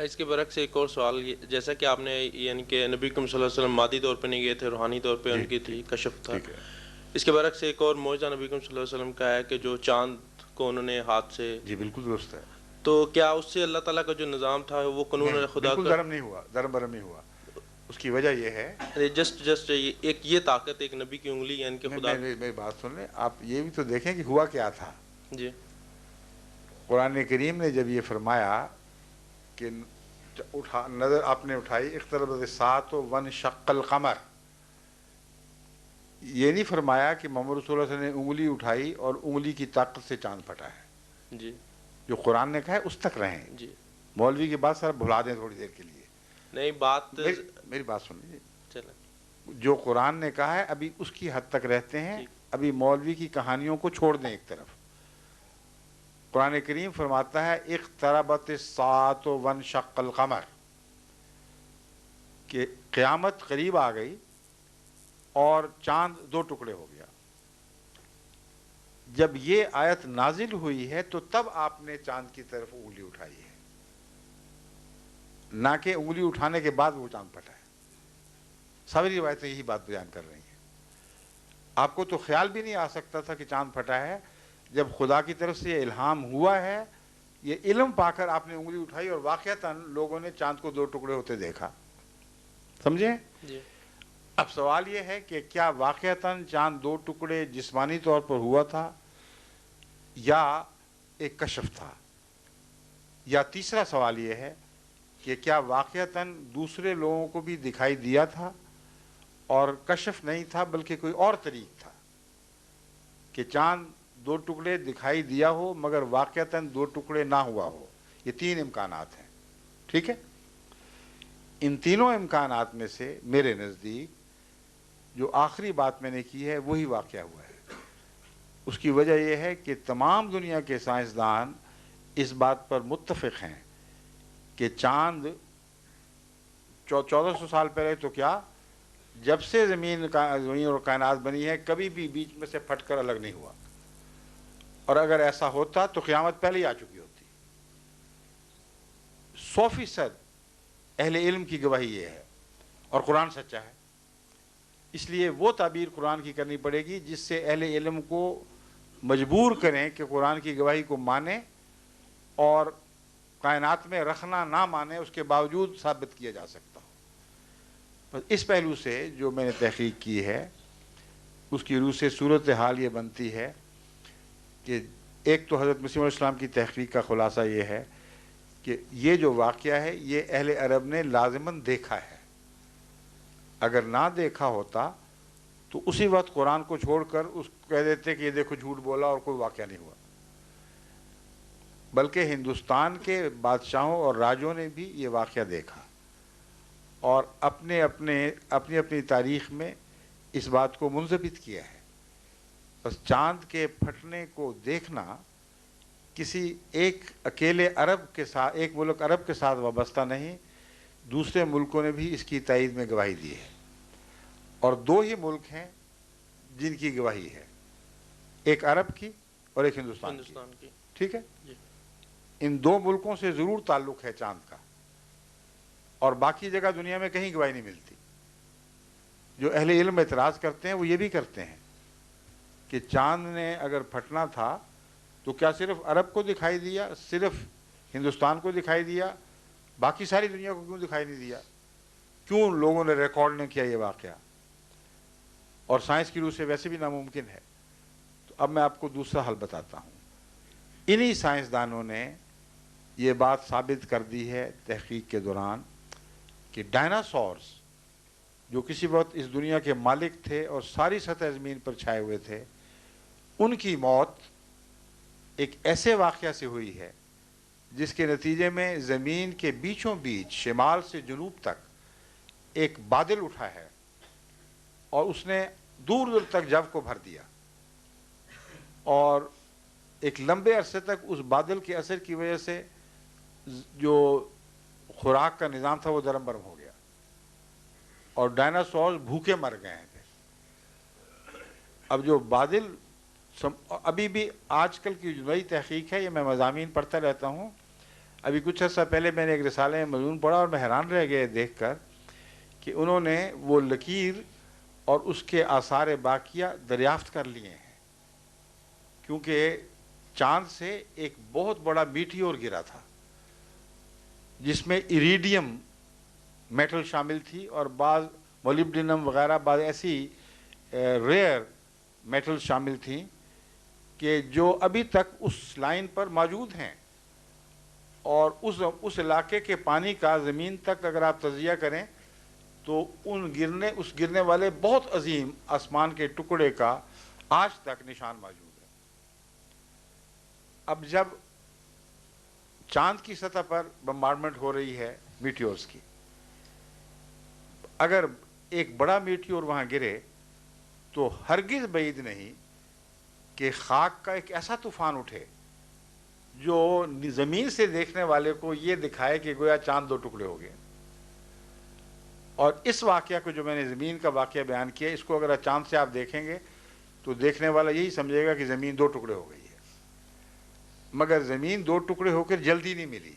اس کے برعکس ایک اور سوال، جیسا کہ آپ نے یعنی کہ نبی کریم صلی اللہ علیہ وسلم مادی طور پہ نہیں گئے تھے، روحانی طور پہ جی ان کی تھی، ٹھیک کشف تھا. ٹھیک ہے. اس کے برعکس ایک اور معجزہ نبی کریم صلی اللہ علیہ وسلم کا ہے کہ جو چاند کو انہوں نے ہاتھ سے، جی بالکل درست ہے. تو کیا اس سے اللہ تعالیٰ کا جو نظام تھا وہ قانون نہیں خدا بالکل کا دھرم نہیں ہوا، دھرم برم نہیں ہوا. اس کی وجہ یہ ہے، جسٹ ایک یہ طاقت ایک نبی کی انگلی یعنی کہ خدا. میری بات سن لیں آپ، یہ بھی تو دیکھیں کہ ہوا کیا تھا. جی قرآن کریم نے جب یہ فرمایا کہ نظر آپ نے اٹھائی اقتربت الساعۃ وانشق القمر، یہ نہیں فرمایا کہ محمد رسول اللہ صلی اللہ علیہ وسلم نے انگلی اٹھائی اور انگلی کی طاقت سے چاند پھٹا ہے. جی جو قرآن نے کہا ہے اس تک رہیں. جی مولوی کی بات سر بھلا دیں تھوڑی دیر کے لیے. نہیں بات میری بات سن لیجیے. چلیں جو قرآن نے کہا ہے ابھی اس کی حد تک رہتے ہیں، ٹھیک. ابھی مولوی کی کہانیوں کو چھوڑ دیں ایک طرف. قرآن کریم فرماتا ہے اقتربت الساعۃ وانشق القمر، کہ قیامت قریب آ گئی اور چاند دو ٹکڑے ہو گیا. جب یہ آیت نازل ہوئی ہے تو تب آپ نے چاند کی طرف انگلی اٹھائی ہے، نہ کہ انگلی اٹھانے کے بعد وہ چاند پھٹا ہے. ساری روایتیں یہی بات بیان کر رہی ہیں. آپ کو تو خیال بھی نہیں آ سکتا تھا کہ چاند پھٹا ہے. جب خدا کی طرف سے یہ الہام ہوا ہے، یہ علم پا کر آپ نے انگلی اٹھائی اور واقعتاً لوگوں نے چاند کو دو ٹکڑے ہوتے دیکھا. سمجھیں؟ جی اب سوال یہ ہے کہ کیا واقعتاً چاند دو ٹکڑے جسمانی طور پر ہوا تھا یا ایک کشف تھا؟ یا تیسرا سوال یہ ہے کہ کیا واقعتاً دوسرے لوگوں کو بھی دکھائی دیا تھا اور کشف نہیں تھا بلکہ کوئی اور طریق تھا کہ چاند دو ٹکڑے دکھائی دیا ہو مگر واقعتاً دو ٹکڑے نہ ہوا ہو؟ یہ تین امکانات ہیں. ٹھیک ہے؟ ان تینوں امکانات میں سے میرے نزدیک جو آخری بات میں نے کی ہے وہی واقعہ ہوا ہے. اس کی وجہ یہ ہے کہ تمام دنیا کے سائنسدان اس بات پر متفق ہیں کہ چاند 1400 سال پہلے تو کیا، جب سے زمین اور کائنات بنی ہے کبھی بھی بیچ میں سے پھٹ کر الگ نہیں ہوا. اور اگر ایسا ہوتا تو قیامت پہلے ہی آ چکی ہوتی. 100% اہل علم کی گواہی یہ ہے اور قرآن سچا ہے. اس لیے وہ تعبیر قرآن کی کرنی پڑے گی جس سے اہل علم کو مجبور کریں کہ قرآن کی گواہی کو مانیں اور کائنات میں رکھنا نہ مانے اس کے باوجود ثابت کیا جا سکتا ہو. بس اس پہلو سے جو میں نے تحقیق کی ہے اس کی روح سے صورتحال یہ بنتی ہے کہ ایک تو حضرت مسیح علیہ السلام کی تحقیق کا خلاصہ یہ ہے کہ یہ جو واقعہ ہے یہ اہل عرب نے لازماً دیکھا ہے. اگر نہ دیکھا ہوتا تو اسی وقت قرآن کو چھوڑ کر اس کو کہہ دیتے کہ یہ دیکھو جھوٹ بولا اور کوئی واقعہ نہیں ہوا. بلکہ ہندوستان کے بادشاہوں اور راجوں نے بھی یہ واقعہ دیکھا اور اپنی اپنی تاریخ میں اس بات کو منضبط کیا ہے. بس چاند کے پھٹنے کو دیکھنا کسی ایک اکیلے عرب کے ساتھ، ایک ملک عرب کے ساتھ وابستہ نہیں، دوسرے ملکوں نے بھی اس کی تائید میں گواہی دی ہے. اور دو ہی ملک ہیں جن کی گواہی ہے، ایک عرب کی اور ایک ہندوستان کی. ٹھیک ہے؟ جی ان دو ملکوں سے ضرور تعلق ہے چاند کا، اور باقی جگہ دنیا میں کہیں گواہی نہیں ملتی. جو اہل علم اعتراض کرتے ہیں وہ یہ بھی کرتے ہیں کہ چاند نے اگر پھٹنا تھا تو کیا صرف عرب کو دکھائی دیا، صرف ہندوستان کو دکھائی دیا، باقی ساری دنیا کو کیوں دکھائی نہیں دیا؟ کیوں لوگوں نے ریکارڈ نہیں کیا یہ واقعہ؟ اور سائنس کی روح سے ویسے بھی ناممکن ہے. تو اب میں آپ کو دوسرا حل بتاتا ہوں. انہی سائنسدانوں نے یہ بات ثابت کر دی ہے تحقیق کے دوران کہ ڈائناسورس جو کسی وقت اس دنیا کے مالک تھے اور ساری سطح زمین پر چھائے ہوئے تھے، ان کی موت ایک ایسے واقعہ سے ہوئی ہے جس کے نتیجے میں زمین کے بیچوں بیچ شمال سے جنوب تک ایک بادل اٹھا ہے اور اس نے دور دور تک جو کو بھر دیا، اور ایک لمبے عرصے تک اس بادل کے اثر کی وجہ سے جو خوراک کا نظام تھا وہ درم برم ہو گیا اور ڈائناسور بھوکے مر گئے تھے. اب جو بادل ابھی بھی آج کل کی جو نئی تحقیق ہے، یہ میں مضامین پڑھتا رہتا ہوں، ابھی کچھ عرصہ پہلے میں نے ایک رسالے میں مضمون پڑھا اور میں حیران رہ گیا دیکھ کر کہ انہوں نے وہ لکیر اور اس کے آثار باقیہ دریافت کر لیے ہیں، کیونکہ چاند سے ایک بہت بڑا میٹیور گرا تھا جس میں ایریڈیم میٹل شامل تھی اور بعض مولیبڈینم وغیرہ بعض ایسی ریئر میٹل شامل تھیں کہ جو ابھی تک اس لائن پر موجود ہیں، اور اس علاقے کے پانی کا زمین تک اگر آپ تجزیہ کریں تو اس گرنے والے بہت عظیم آسمان کے ٹکڑے کا آج تک نشان موجود ہے۔ اب جب چاند کی سطح پر بمبارڈمنٹ ہو رہی ہے میٹیورز کی، اگر ایک بڑا میٹیور وہاں گرے تو ہرگز بعید نہیں کہ خاک کا ایک ایسا طوفان اٹھے جو زمین سے دیکھنے والے کو یہ دکھائے کہ گویا چاند دو ٹکڑے ہو گئے۔ اور اس واقعہ کو جو میں نے زمین کا واقعہ بیان کیا، اس کو اگر چاند سے آپ دیکھیں گے تو دیکھنے والا یہی سمجھے گا کہ زمین دو ٹکڑے ہو گئی ہے، مگر زمین دو ٹکڑے ہو کر جلدی نہیں ملی۔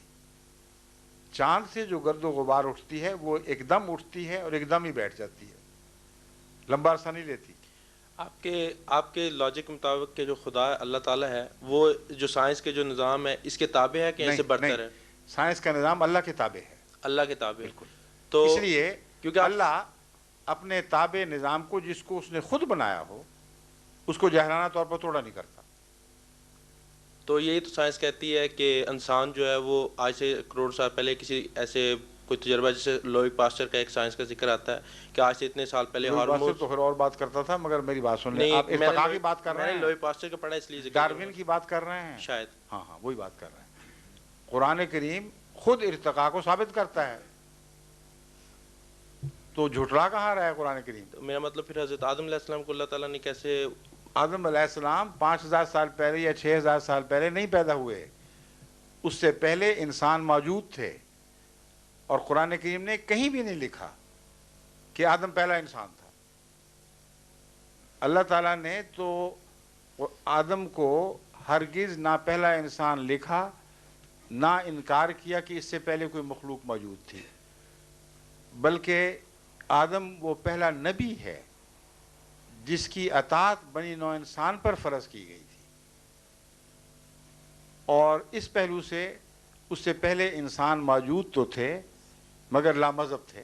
چاند سے جو گرد و غبار اٹھتی ہے وہ ایک دم اٹھتی ہے اور ایک دم ہی بیٹھ جاتی ہے، لمبا عرصہ نہیں لیتی۔ آپ کے لاجک کے مطابق کہ جو خدا اللہ تعالیٰ ہے وہ جو سائنس کے جو نظام ہے اس کے تابع ہے کہ ایسے برتر ہے؟ سائنس کا نظام اللہ کے تابع ہے، اللہ کے تابع۔ بالکل۔ تو اس لیے کیونکہ اللہ اپنے تابع نظام کو جس کو اس نے خود بنایا ہو اس کو جاہرانہ طور پر توڑا نہیں کرتا۔ تو یہی تو سائنس کہتی ہے کہ انسان جو ہے وہ آج سے کروڑ سال پہلے کسی ایسے کوئی تجربہ، جیسے لوئک پاسچر کا ایک سائنس کا ذکر آتا ہے کہ آج سے اتنے سال پہلے ہارمونز تو پھر اور بات کرتا تھا، مگر میری بات سن لیں، آپ ارتقاء کی بات کر رہے ہیں۔ میں نے لوئک پاسچر کا پڑھا اس لیے ذکر ڈارون کی بات کر رہے ہیں شاید۔ ہاں وہی بات کر رہے ہیں۔ قرآن کریم خود ارتقاء کو ثابت کرتا ہے، تو جھٹلا کہاں رہا ہے قرآن کریم؟ تو میرا مطلب پھر حضرت آدم علیہ السلام کو اللہ تعالیٰ نے کیسے؟ آدم علیہ السلام 5000 سال پہلے یا 6000 سال پہلے نہیں پیدا ہوئے، اس سے پہلے انسان موجود تھے، اور قرآن کریم نے کہیں بھی نہیں لکھا کہ آدم پہلا انسان تھا۔ اللہ تعالیٰ نے تو آدم کو ہرگز نہ پہلا انسان لکھا، نہ انکار کیا کہ اس سے پہلے کوئی مخلوق موجود تھی، بلکہ آدم وہ پہلا نبی ہے جس کی اطاعت بنی نوع انسان پر فرض کی گئی تھی، اور اس پہلو سے اس سے پہلے انسان موجود تو تھے مگر لامذہب تھے۔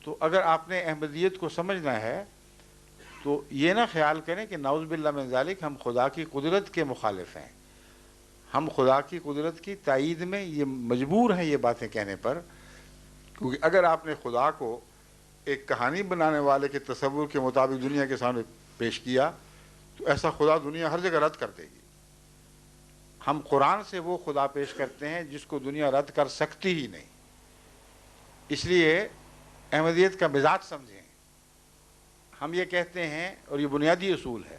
تو اگر آپ نے احمدیت کو سمجھنا ہے تو یہ نہ خیال کریں کہ نعوذ باللہ من ذالک ہم خدا کی قدرت کے مخالف ہیں۔ ہم خدا کی قدرت کی تائید میں یہ مجبور ہیں یہ باتیں کہنے پر، کیونکہ اگر آپ نے خدا کو ایک کہانی بنانے والے کے تصور کے مطابق دنیا کے سامنے پیش کیا تو ایسا خدا دنیا ہر جگہ رد کر دے گی۔ ہم قرآن سے وہ خدا پیش کرتے ہیں جس کو دنیا رد کر سکتی ہی نہیں۔ اس لیے احمدیت کا مزاج سمجھیں۔ ہم یہ کہتے ہیں، اور یہ بنیادی اصول ہے،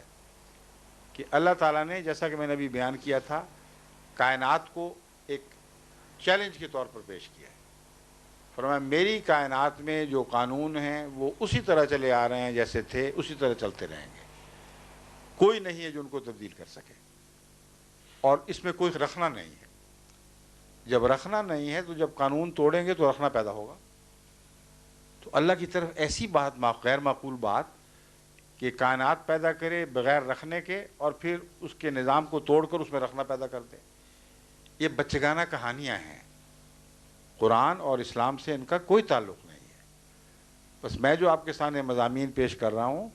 کہ اللہ تعالیٰ نے جیسا کہ میں نے ابھی بیان کیا تھا کائنات کو ایک چیلنج کے طور پر پیش کیا ہے۔ فرمایا میری کائنات میں جو قانون ہیں وہ اسی طرح چلے آ رہے ہیں جیسے تھے، اسی طرح چلتے رہیں گے، کوئی نہیں ہے جو ان کو تبدیل کر سکے، اور اس میں کوئی رکھنا نہیں ہے۔ جب رکھنا نہیں ہے تو جب قانون توڑیں گے تو رکھنا پیدا ہوگا۔ تو اللہ کی طرف ایسی بات غیر معقول بات کہ کائنات پیدا کرے بغیر رکھنے کے اور پھر اس کے نظام کو توڑ کر اس میں رکھنا پیدا کر دے، یہ بچگانہ کہانیاں ہیں۔ قرآن اور اسلام سے ان کا کوئی تعلق نہیں ہے۔ بس میں جو آپ کے سامنے مضامین پیش کر رہا ہوں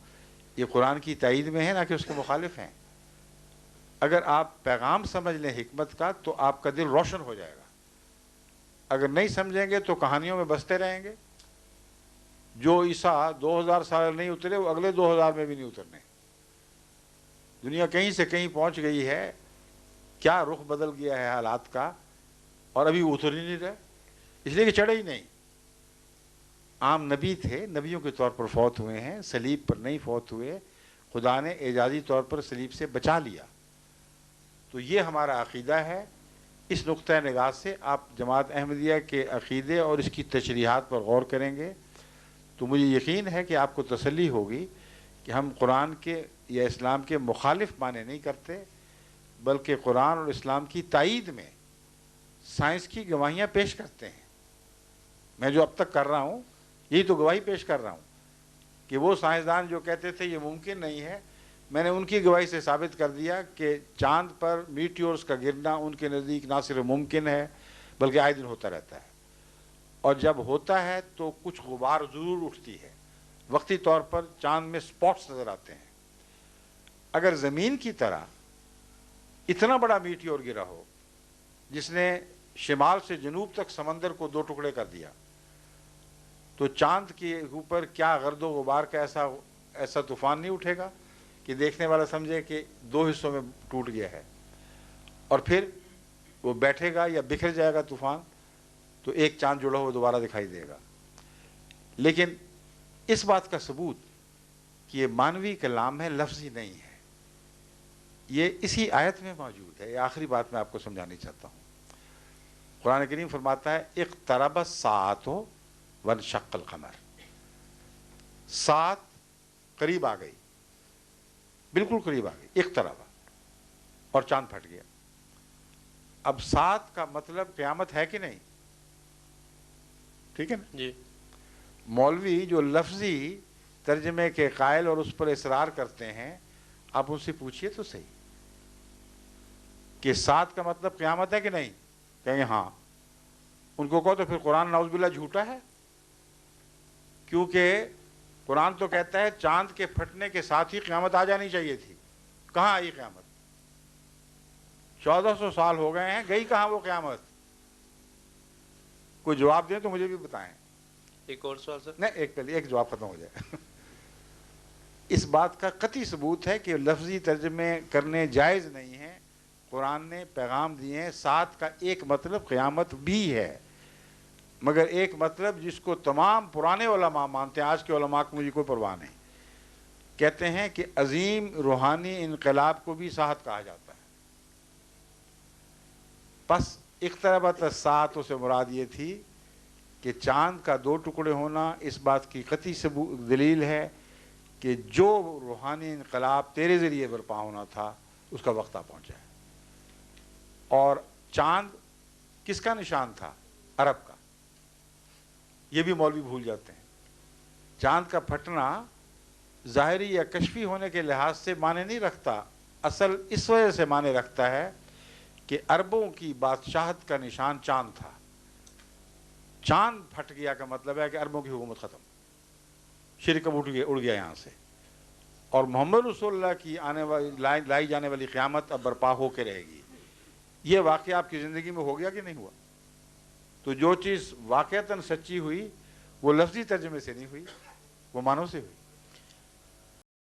یہ قرآن کی تائید میں ہے، نہ کہ اس کے مخالف ہیں۔ اگر آپ پیغام سمجھ لیں حکمت کا تو آپ کا دل روشن ہو جائے گا، اگر نہیں سمجھیں گے تو کہانیوں میں بستے رہیں گے۔ جو عیسیٰ 2000 سال نہیں اترے وہ اگلے 2000 میں بھی نہیں اترنے۔ دنیا کہیں سے کہیں پہنچ گئی ہے، کیا رخ بدل گیا ہے حالات کا، اور ابھی اتر ہی نہیں رہے، اس لیے کہ چڑھے ہی نہیں۔ عام نبی تھے، نبیوں کے طور پر فوت ہوئے ہیں، صلیب پر نہیں فوت ہوئے، خدا نے اعجازی طور پر صلیب سے بچا لیا۔ تو یہ ہمارا عقیدہ ہے۔ اس نقطۂ نگاہ سے آپ جماعت احمدیہ کے عقیدے اور اس کی تشریحات پر غور کریں گے تو مجھے یقین ہے کہ آپ کو تسلی ہوگی کہ ہم قرآن کے یا اسلام کے مخالف معنی نہیں کرتے، بلکہ قرآن اور اسلام کی تائید میں سائنس کی گواہیاں پیش کرتے ہیں. میں جو اب تک کر رہا ہوں یہی تو گواہی پیش کر رہا ہوں کہ وہ سائنسدان جو کہتے تھے یہ ممکن نہیں ہے، میں نے ان کی گواہی سے ثابت کر دیا کہ چاند پر میٹیورز کا گرنا ان کے نزدیک نہ صرف ممکن ہے بلکہ آئے دن ہوتا رہتا ہے. اور جب ہوتا ہے تو کچھ غبار ضرور اٹھتی ہے، وقتی طور پر چاند میں سپاٹس نظر آتے ہیں. اگر زمین کی طرح اتنا بڑا میٹیور گرا ہو جس نے شمال سے جنوب تک سمندر کو 2 ٹکڑے کر دیا، تو چاند کے اوپر کیا گرد و غبار کا ایسا طوفان نہیں اٹھے گا کہ دیکھنے والا سمجھے کہ 2 حصوں میں ٹوٹ گیا ہے، اور پھر وہ بیٹھے گا یا بکھر جائے گا طوفان تو ایک چاند جڑا ہوا دوبارہ دکھائی دے گا. لیکن اس بات کا ثبوت کہ یہ مانوی کلام ہے، لفظی نہیں ہے، یہ اسی آیت میں موجود ہے. یہ آخری بات میں آپ کو سمجھانی چاہتا ہوں. قرآن کریم فرماتا ہے اقترب الساعۃ وانشق القمر. ساعت قریب آ گئی، بالکل قریب آ گئی، اقترب، اور چاند پھٹ گیا. اب ساعت کا مطلب قیامت ہے کہ نہیں؟ ٹھیک ہے نا جی. مولوی جو لفظی ترجمے کے قائل اور اس پر اصرار کرتے ہیں، آپ ان سے پوچھئے تو صحیح کہ ساعت کا مطلب قیامت ہے کہ نہیں؟ کہیں گے ہاں. ان کو کہو تو پھر قرآن نعوذ باللہ جھوٹا ہے، کیونکہ قرآن تو کہتا ہے چاند کے پھٹنے کے ساتھ ہی قیامت آ جانی چاہیے تھی. کہاں آئی قیامت؟ 1400 سال ہو گئے ہیں، گئی کہاں وہ قیامت؟ کوئی جواب دیں تو مجھے بھی بتائیں. ایک اور سوال سر. نہیں، ایک جواب ختم ہو جائے. اس بات کا قطعی ثبوت ہے کہ لفظی ترجمے کرنے جائز نہیں ہیں. قرآن نے پیغام دیے ہیں. ساتھ کا ایک مطلب قیامت بھی ہے، مگر ایک مطلب جس کو تمام پرانے علماء مانتے ہیں، آج کے علماء کو مجھے کوئی پرواہ نہیں، کہتے ہیں کہ عظیم روحانی انقلاب کو بھی ساعت کہا جاتا ہے. پس اقتربت الساعۃ سے مراد یہ تھی کہ چاند کا 2 ٹکڑے ہونا اس بات کی قطعی دلیل ہے کہ جو روحانی انقلاب تیرے ذریعے برپا ہونا تھا اس کا وقت آ پہنچا ہے. اور چاند کس کا نشان تھا؟ عرب کا. یہ بھی مولوی بھول جاتے ہیں. چاند کا پھٹنا ظاہری یا کشفی ہونے کے لحاظ سے معنی نہیں رکھتا، اصل اس وجہ سے معنی رکھتا ہے کہ عربوں کی بادشاہت کا نشان چاند تھا. چاند پھٹ گیا کا مطلب ہے کہ عربوں کی حکومت ختم، شرک اب اڑ گیا یہاں سے، اور محمد رسول اللہ کی لائی جانے والی قیامت اب برپا ہو کے رہے گی. یہ واقعہ آپ کی زندگی میں ہو گیا کہ نہیں ہوا؟ تو جو چیز واقعتاً سچی ہوئی وہ لفظی ترجمے سے نہیں ہوئی، وہ معنوں سے ہوئی.